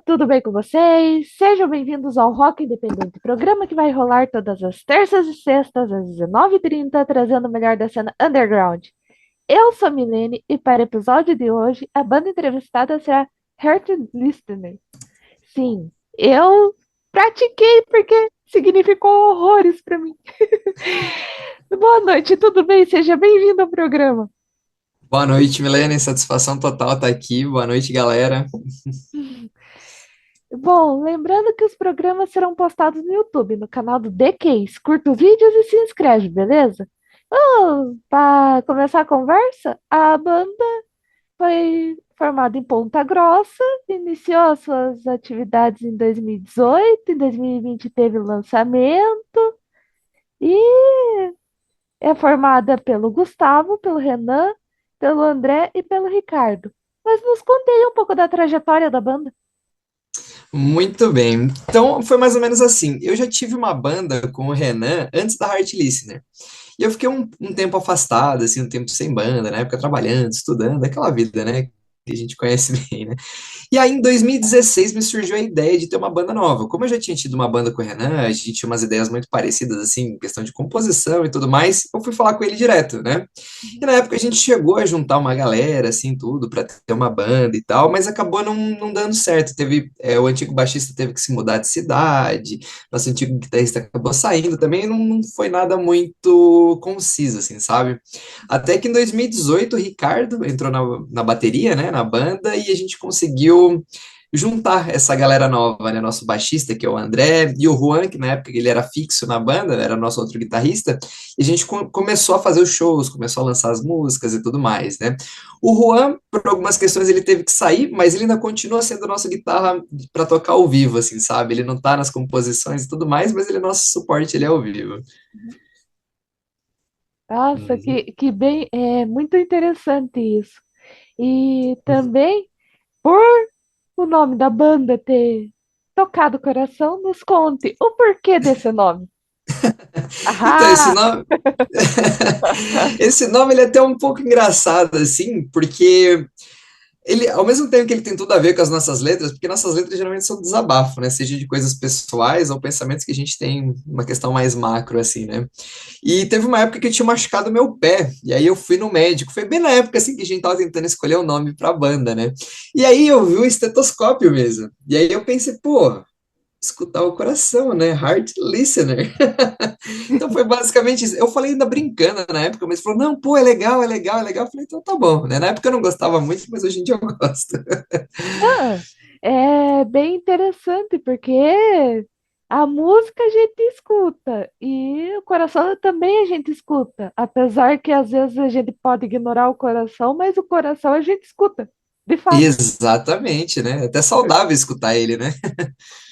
tudo bem com vocês? Sejam bem-vindos ao Rock Independente, programa que vai rolar todas as terças e sextas às 19h30, trazendo o melhor da cena underground. Eu sou a Milene e para o episódio de hoje, a banda entrevistada será Heart Listener. Sim, eu pratiquei porque significou horrores para mim. Boa noite, tudo bem? Seja bem-vindo ao programa. Boa noite, Milene. Satisfação total estar aqui. Boa noite, galera. Bom, lembrando que os programas serão postados no YouTube, no canal do The Case. Curta os vídeos e se inscreve, beleza? Para começar a conversa, a banda foi formada em Ponta Grossa, iniciou as suas atividades em 2018, em 2020 teve o lançamento e é formada pelo Gustavo, pelo Renan, pelo André e pelo Ricardo. Mas nos conte aí um pouco da trajetória da banda. Muito bem. Então, foi mais ou menos assim. Eu já tive uma banda com o Renan antes da Heart Listener. E eu fiquei um tempo afastado, assim, um tempo sem banda, na época trabalhando, estudando, aquela vida, né? Que a gente conhece bem, né? E aí, em 2016, me surgiu a ideia de ter uma banda nova. Como eu já tinha tido uma banda com o Renan, a gente tinha umas ideias muito parecidas, assim, em questão de composição e tudo mais, eu fui falar com ele direto, né? E na época a gente chegou a juntar uma galera, assim, tudo, pra ter uma banda e tal, mas acabou não dando certo. O antigo baixista teve que se mudar de cidade, nosso antigo guitarrista acabou saindo também, não foi nada muito conciso, assim, sabe? Até que em 2018 o Ricardo entrou na bateria, né, na banda, e a gente conseguiu juntar essa galera nova, né? Nosso baixista, que é o André, e o Juan, que na época ele era fixo na banda, era nosso outro guitarrista, e a gente começou a fazer os shows, começou a lançar as músicas e tudo mais, né? O Juan, por algumas questões, ele teve que sair, mas ele ainda continua sendo nossa guitarra para tocar ao vivo, assim, sabe? Ele não tá nas composições e tudo mais, mas ele é nosso suporte, ele é ao vivo. Nossa, Uhum. que bem, é muito interessante isso. E também, por o nome da banda ter tocado o coração, nos conte o porquê desse nome. Então, esse Ah! nome, esse nome ele é até um pouco engraçado, assim, porque ele, ao mesmo tempo que ele tem tudo a ver com as nossas letras, porque nossas letras geralmente são desabafo, né? Seja de coisas pessoais ou pensamentos que a gente tem uma questão mais macro, assim, né? E teve uma época que eu tinha machucado meu pé, e aí eu fui no médico. Foi bem na época, assim, que a gente tava tentando escolher o nome pra banda, né? E aí eu vi o estetoscópio mesmo. E aí eu pensei, pô, escutar o coração, né? Heart Listener. Então foi basicamente isso. Eu falei ainda brincando na época, mas falou, não, pô, é legal, é legal, é legal. Eu falei, então tá bom, né? Na época eu não gostava muito, mas hoje em dia eu gosto. Ah, é bem interessante, porque a música a gente escuta e o coração também a gente escuta. Apesar que às vezes a gente pode ignorar o coração, mas o coração a gente escuta, de fato. Exatamente, né? É até saudável escutar ele, né?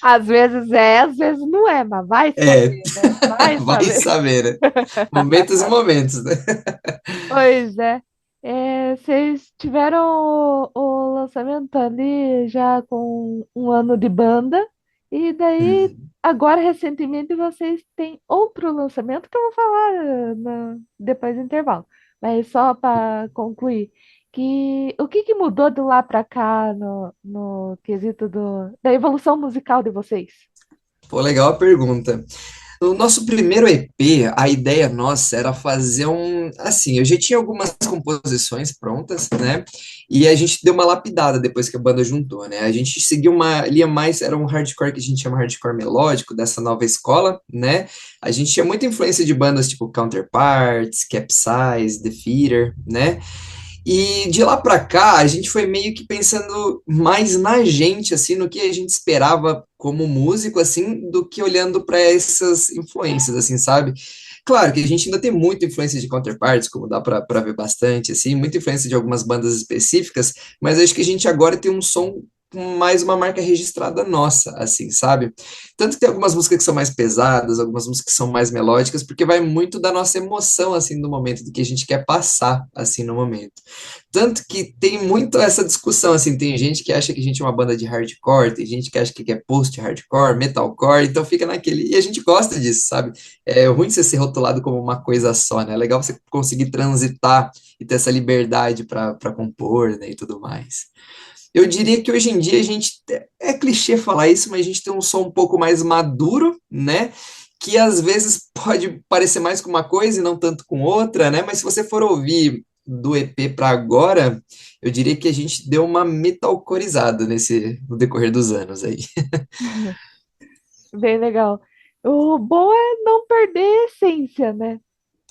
Às vezes é, às vezes não é, mas vai É, saber, né? Vai vai saber. saber, né? Momentos e momentos, né? Pois é. Vocês tiveram o lançamento ali já com um ano de banda, e daí, Uhum. agora recentemente, vocês têm outro lançamento que eu vou falar depois do intervalo. Mas só para concluir, o que mudou de lá para cá no quesito da evolução musical de vocês? Pô, legal a pergunta. No nosso primeiro EP, a ideia nossa era fazer um. Assim, eu já tinha algumas composições prontas, né? E a gente deu uma lapidada depois que a banda juntou, né? A gente seguiu uma linha mais. Era um hardcore que a gente chama hardcore melódico, dessa nova escola, né? A gente tinha muita influência de bandas tipo Counterparts, Capsize, The Theater, né? E de lá pra cá, a gente foi meio que pensando mais na gente, assim, no que a gente esperava como músico, assim, do que olhando para essas influências, assim, sabe? Claro que a gente ainda tem muita influência de counterparts, como dá para ver bastante, assim, muita influência de algumas bandas específicas, mas acho que a gente agora tem um som com mais uma marca registrada nossa, assim, sabe? Tanto que tem algumas músicas que são mais pesadas, algumas músicas que são mais melódicas, porque vai muito da nossa emoção, assim, no momento, do que a gente quer passar, assim, no momento. Tanto que tem muito essa discussão, assim, tem gente que acha que a gente é uma banda de hardcore, tem gente que acha que é post-hardcore, metalcore, então fica naquele, e a gente gosta disso, sabe? É ruim você ser rotulado como uma coisa só, né? É legal você conseguir transitar e ter essa liberdade para compor, né, e tudo mais. Eu diria que hoje em dia a gente, é clichê falar isso, mas a gente tem um som um pouco mais maduro, né? Que às vezes pode parecer mais com uma coisa e não tanto com outra, né? Mas se você for ouvir do EP para agora, eu diria que a gente deu uma metalcorizada no decorrer dos anos aí. Bem legal. O bom é não perder a essência, né?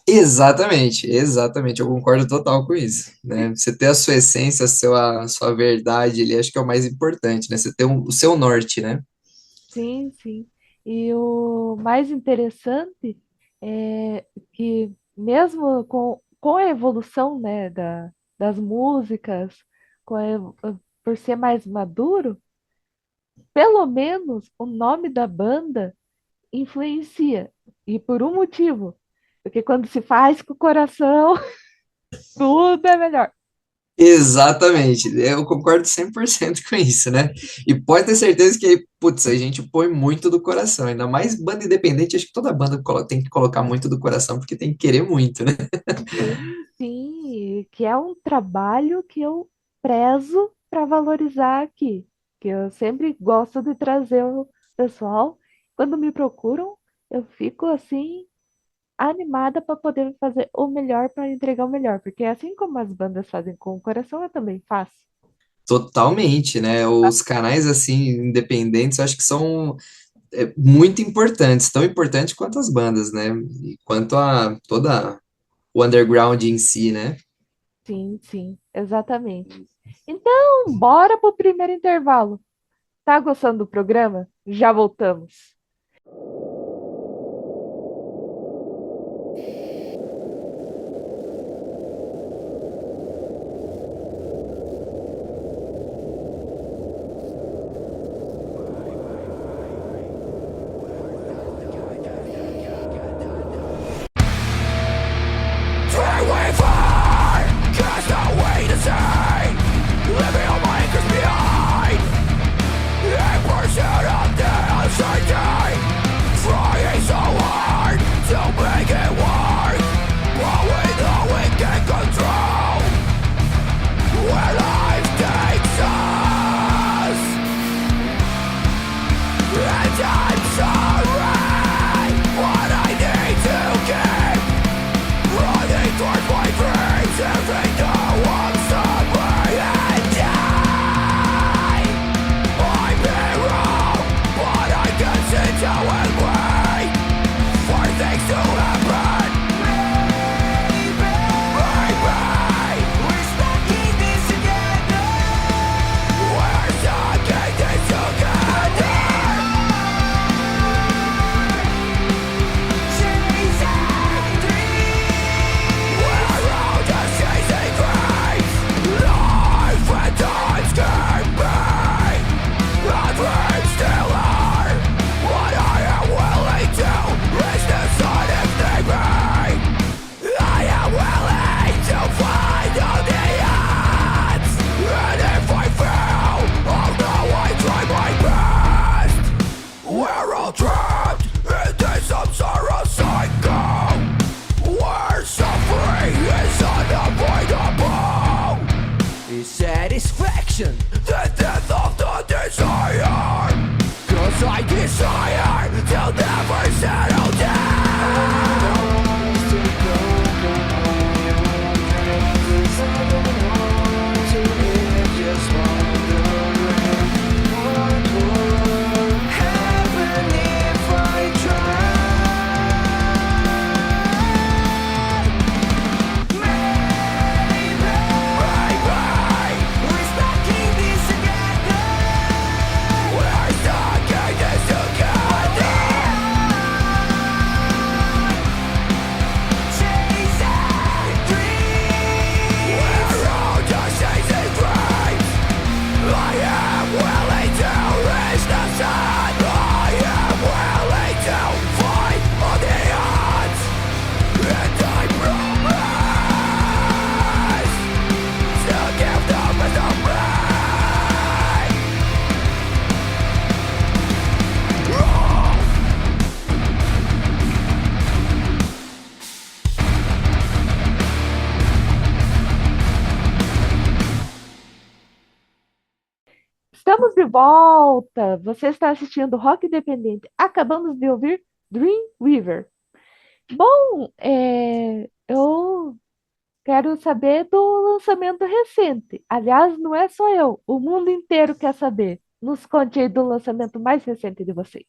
Exatamente, exatamente, eu concordo total com isso, né? Você ter a sua essência, a sua verdade, ele acho que é o mais importante, né? Você ter o seu norte, né? Sim, sim. E o mais interessante é que mesmo com a evolução, né, das músicas, por ser mais maduro, pelo menos o nome da banda influencia. E por um motivo. Porque quando se faz com o coração, tudo é melhor. Exatamente, eu concordo 100% com isso, né? E pode ter certeza que, putz, a gente põe muito do coração, ainda mais banda independente, acho que toda banda tem que colocar muito do coração, porque tem que querer muito, né? Sim, sim, que é um trabalho que eu prezo para valorizar aqui, que eu sempre gosto de trazer o pessoal. Quando me procuram, eu fico assim animada para poder fazer o melhor para entregar o melhor, porque assim como as bandas fazem com o coração, eu também faço. Totalmente, né? Os canais, assim, independentes, eu acho que são muito importantes, tão importantes quanto as bandas, né? E quanto a toda o underground em si, né? Sim, sim, exatamente. Então, bora pro primeiro intervalo. Tá gostando do programa? Já voltamos. Estamos de volta! Você está assistindo Rock Independente. Acabamos de ouvir Dreamweaver. Bom, eu quero saber do lançamento recente. Aliás, não é só eu, o mundo inteiro quer saber. Nos conte aí do lançamento mais recente de vocês.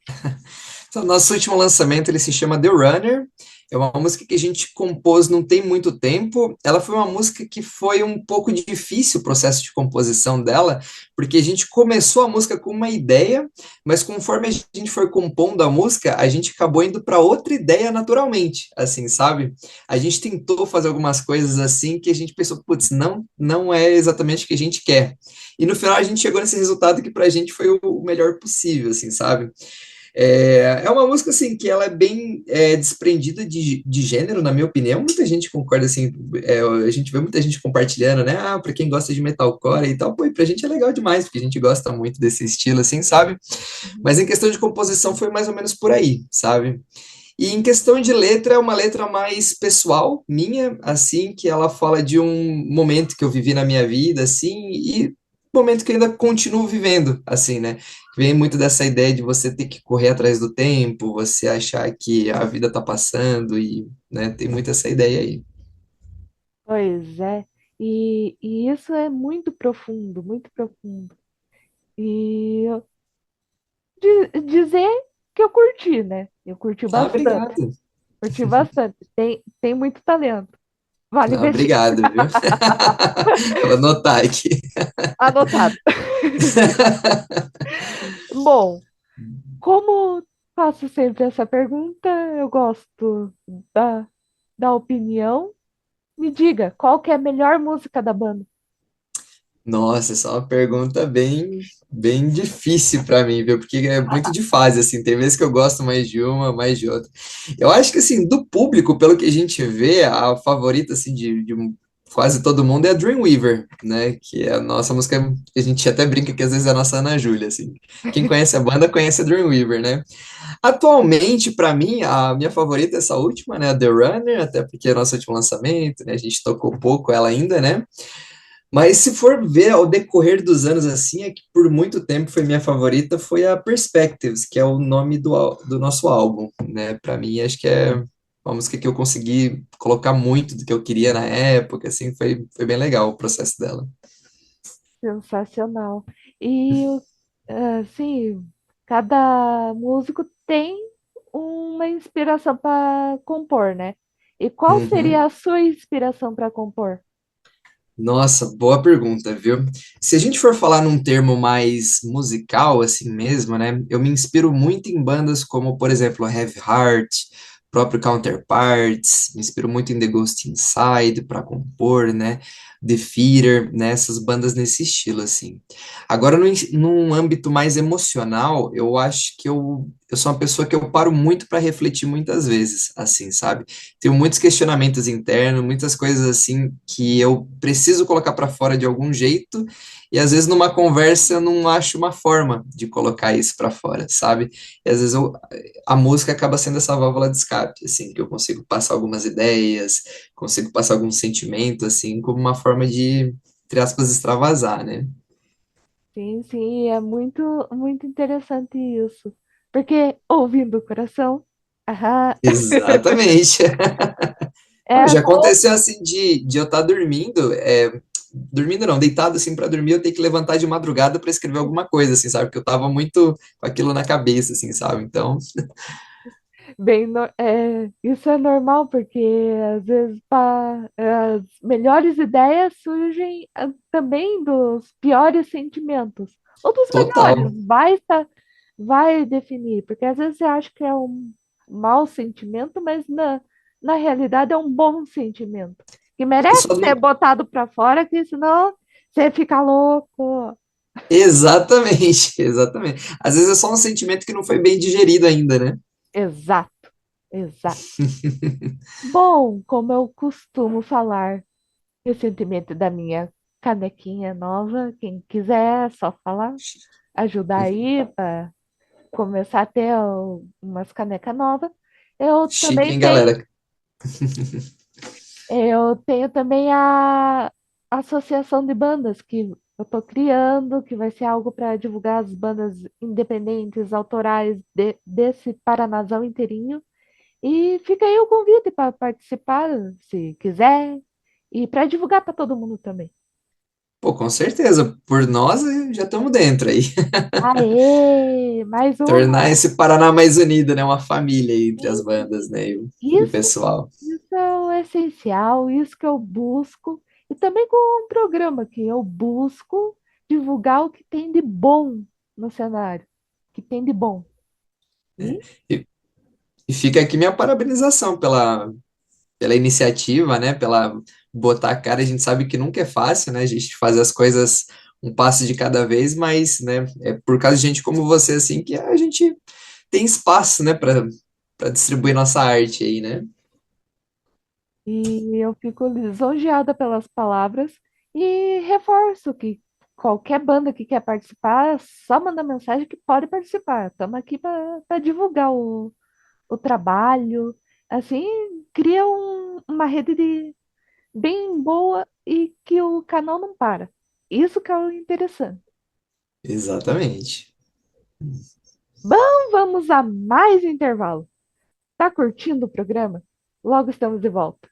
Então, nosso último lançamento, ele se chama The Runner. É uma música que a gente compôs não tem muito tempo. Ela foi uma música que foi um pouco difícil o processo de composição dela, porque a gente começou a música com uma ideia, mas conforme a gente foi compondo a música, a gente acabou indo para outra ideia naturalmente, assim, sabe? A gente tentou fazer algumas coisas assim que a gente pensou, putz, não é exatamente o que a gente quer. E no final a gente chegou nesse resultado que para a gente foi o melhor possível, assim, sabe? É uma música assim que ela é bem desprendida de gênero, na minha opinião. Muita gente concorda assim, a gente vê muita gente compartilhando, né? Ah, para quem gosta de metalcore e tal, pô, e pra gente é legal demais, porque a gente gosta muito desse estilo, assim, sabe? Uhum. Mas em questão de composição foi mais ou menos por aí, sabe? E em questão de letra, é uma letra mais pessoal, minha, assim, que ela fala de um momento que eu vivi na minha vida, assim, e momento que eu ainda continuo vivendo, assim, né? Vem muito dessa ideia de você ter que correr atrás do tempo, você achar que a vida tá passando e, né, tem muito essa ideia aí. Pois é, e isso é muito profundo, muito profundo. E eu dizer que eu curti, né? Eu Ah, obrigado. curti bastante. Tem muito talento. Vale Ah, investir. obrigado, viu? Vou anotar aqui. Anotado. Bom, como faço sempre essa pergunta, eu gosto da, da opinião. Me diga, qual que é a melhor música da banda? Nossa, essa é uma pergunta bem difícil para mim, viu? Porque é muito de fase, assim. Tem vezes que eu gosto mais de uma, mais de outra. Eu acho que, assim, do público, pelo que a gente vê, a favorita, assim, quase todo mundo é a Dreamweaver, né? Que é a nossa música, a gente até brinca que às vezes é a nossa Ana Júlia, assim. Quem conhece a banda conhece a Dreamweaver, né? Atualmente, para mim, a minha favorita é essa última, né? A The Runner, até porque é o nosso último lançamento, né? A gente tocou pouco ela ainda, né? Mas se for ver ao decorrer dos anos assim, é que por muito tempo foi minha favorita, foi a Perspectives, que é o nome do nosso álbum, né? Para mim, acho que é uma música que eu consegui colocar muito do que eu queria na época, assim, foi bem legal o processo dela. Sensacional. E, assim, cada músico tem uma inspiração para compor, né? E qual Uhum. seria a sua inspiração para compor? Nossa, boa pergunta, viu? Se a gente for falar num termo mais musical, assim mesmo, né? Eu me inspiro muito em bandas como, por exemplo, Heavy Heart, próprio Counterparts, me inspiro muito em The Ghost Inside para compor, né? The Feeder, né? Essas bandas nesse estilo, assim. Agora, num âmbito mais emocional, eu acho que eu sou uma pessoa que eu paro muito para refletir muitas vezes, assim, sabe? Tenho muitos questionamentos internos, muitas coisas assim que eu preciso colocar para fora de algum jeito, e às vezes numa conversa eu não acho uma forma de colocar isso para fora, sabe? E às vezes a música acaba sendo essa válvula de escape, assim, que eu consigo passar algumas ideias, consigo passar algum sentimento, assim, como uma forma de, entre aspas, extravasar, né? Sim, sim, é muito, muito interessante isso. Porque ouvindo o coração, ah, Exatamente. Não, é já como aconteceu assim de eu estar dormindo, dormindo não, deitado assim para dormir, eu tenho que levantar de madrugada para escrever alguma coisa, assim, sabe? Porque eu tava muito com aquilo na cabeça, assim, sabe? Então, isso é normal, porque às vezes as melhores ideias surgem também dos piores sentimentos. Ou dos total. melhores, vai definir, porque às vezes você acha que é um mau sentimento, mas na realidade é um bom sentimento, que merece Só ser não... botado para fora, que senão você fica louco. Exatamente, exatamente. Às vezes é só um sentimento que não foi bem digerido ainda, né? Exato, exato. Bom, como eu costumo falar recentemente da minha canequinha nova. Quem quiser, é só falar, ajudar aí para começar a ter umas canecas novas. Eu Chique, também hein, tenho, galera? eu tenho também a Associação de Bandas, que Eu tô criando, que vai ser algo para divulgar as bandas independentes, autorais desse Paranazão inteirinho. E fica aí o convite para participar, se quiser, e para divulgar para todo mundo também. Pô, com certeza, por nós já estamos dentro aí. Aê! Mais Tornar uma! esse Paraná mais unido, né? Uma família aí entre as bandas, né? E o Isso, pessoal. isso é o essencial, isso que eu busco. E também com um programa que eu busco divulgar o que tem de bom no cenário. Que tem de bom. E E, e fica aqui minha parabenização pela iniciativa, né? Pela botar a cara. A gente sabe que nunca é fácil, né? A gente fazer as coisas um passo de cada vez, mas, né? É por causa de gente como você, assim, que a gente tem espaço, né? Para distribuir nossa arte aí, né? E eu fico lisonjeada pelas palavras e reforço que qualquer banda que quer participar, é só manda mensagem que pode participar. Estamos aqui para divulgar o trabalho. Assim, cria uma rede bem boa e que o canal não para. Isso que é o interessante. Exatamente. Bom, vamos a mais intervalo. Tá curtindo o programa? Logo estamos de volta.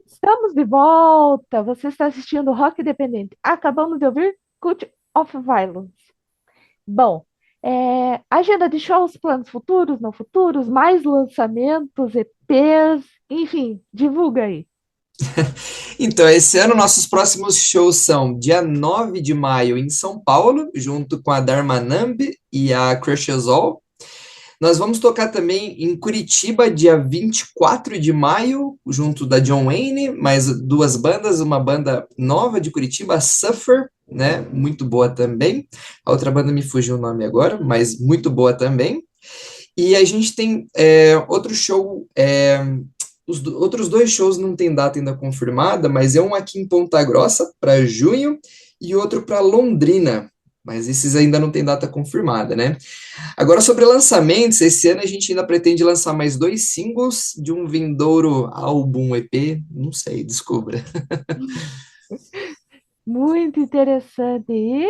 Estamos de volta. Você está assistindo Rock Independente. Acabamos de ouvir Cult of Violence. Bom, agenda de shows, planos futuros, não futuros, mais lançamentos, EPs, enfim, divulga aí. Então, esse ano nossos próximos shows são dia 9 de maio em São Paulo, junto com a Dharmanambi e a Crushes All. Nós vamos tocar também em Curitiba, dia 24 de maio, junto da John Wayne, mais duas bandas, uma banda nova de Curitiba, Suffer, né? Muito boa também. A outra banda me fugiu o nome agora, mas muito boa também. E a gente tem outro show, outros dois shows não tem data ainda confirmada, mas é um aqui em Ponta Grossa para junho e outro para Londrina. Mas esses ainda não tem data confirmada, né? Agora, sobre lançamentos, esse ano a gente ainda pretende lançar mais dois singles de um vindouro álbum EP, não sei, descubra. Muito interessante. E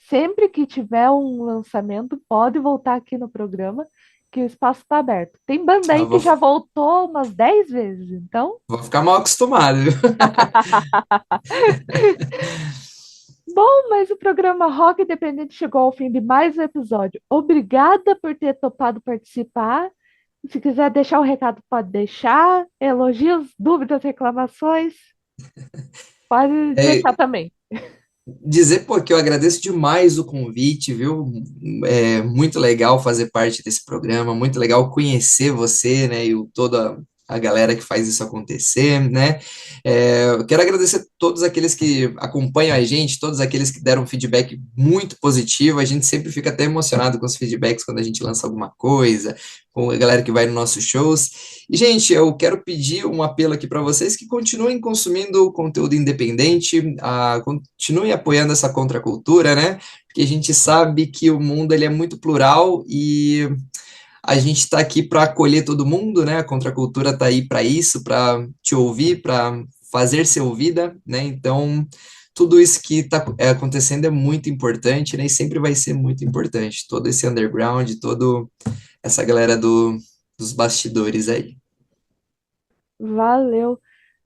sempre que tiver um lançamento, pode voltar aqui no programa, que o espaço está aberto. Tem banda Ah, aí que já voltou umas 10 vezes, então. vou ficar mal acostumado, viu? Bom, mas o programa Rock Independente chegou ao fim de mais um episódio. Obrigada por ter topado participar. Se quiser deixar um recado, pode deixar. Elogios, dúvidas, reclamações, pode É, deixar também. dizer, pô, que eu agradeço demais o convite, viu? É muito legal fazer parte desse programa, muito legal conhecer você, né, e toda a galera que faz isso acontecer, né? Eu quero agradecer a todos aqueles que acompanham a gente, todos aqueles que deram feedback muito positivo. A gente sempre fica até emocionado com os feedbacks quando a gente lança alguma coisa, com a galera que vai nos nossos shows. E, gente, eu quero pedir um apelo aqui para vocês que continuem consumindo conteúdo independente, continuem apoiando essa contracultura, né? Porque a gente sabe que o mundo ele é muito plural e a gente está aqui para acolher todo mundo, né? A contracultura está aí para isso, para te ouvir, para fazer ser ouvida, né? Então, tudo isso que está acontecendo é muito importante, né? E sempre vai ser muito importante. Todo esse underground, toda essa galera dos bastidores aí. Valeu.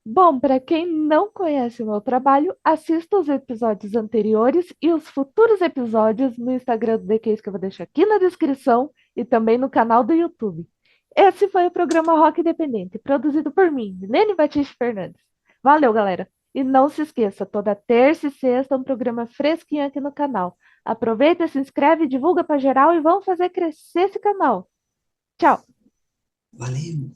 Bom, para quem não conhece o meu trabalho, assista os episódios anteriores e os futuros episódios no Instagram do The Case, que eu vou deixar aqui na descrição e também no canal do YouTube. Esse foi o programa Rock Independente, produzido por mim, Milene Batiste Fernandes. Valeu, galera! E não se esqueça, toda terça e sexta é um programa fresquinho aqui no canal. Aproveita, se inscreve, divulga para geral e vamos fazer crescer esse canal. Tchau! Valeu!